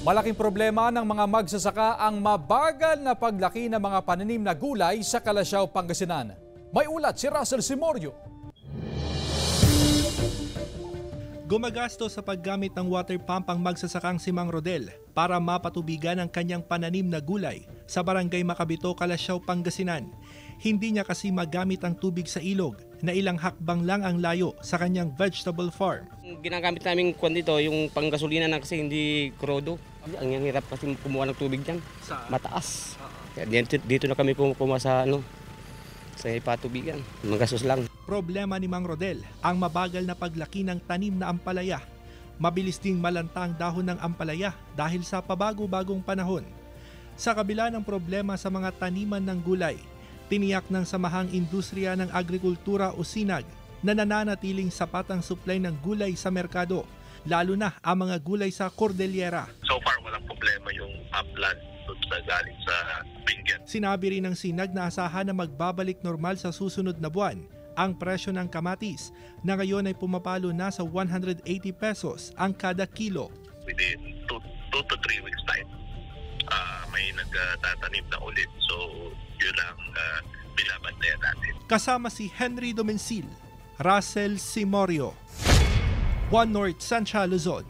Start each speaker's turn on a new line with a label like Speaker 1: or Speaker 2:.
Speaker 1: Malaking problema ng mga magsasaka ang mabagal na paglaki ng mga pananim na gulay sa Calasiao, Pangasinan. May ulat si Russell Simorio.
Speaker 2: Gumagastos sa paggamit ng water pump ang magsasakang si Mang Rodel para mapatubigan ang kanyang pananim na gulay sa barangay Macabito, Calasiao, Pangasinan. Hindi niya kasi magamit ang tubig sa ilog na ilang hakbang lang ang layo sa kanyang vegetable farm.
Speaker 3: Ginagamit namin kwan dito, yung panggasolina na kasi hindi krodo. Ang hirap kasi kumuha ng tubig dyan. Mataas. Kaya dito na kami kumuha sa patubigan. Magastos lang.
Speaker 2: Problema ni Mang Rodel ang mabagal na paglaki ng tanim na ampalaya. Mabilis ding malanta ang dahon ng ampalaya dahil sa pabago-bagong panahon. Sa kabila ng problema sa mga taniman ng gulay, tiniyak ng Samahang Industriya ng Agrikultura o SINAG na nananatiling sapat ang supply ng gulay sa merkado, lalo na ang mga gulay sa Cordillera.
Speaker 4: So far, walang problema yung upland sa galing sa Benguet.
Speaker 2: Sinabi rin ng SINAG na asahan na magbabalik normal sa susunod na buwan ang presyo ng kamatis na ngayon ay pumapalo na sa 180 pesos ang kada kilo.
Speaker 4: Within 2 to 3 weeks time, may nagtatanim na ulit. So yun ang binabantayan natin.
Speaker 2: Kasama si Henry Domencil, Russell Simorio, One North, Sancha, Luzon.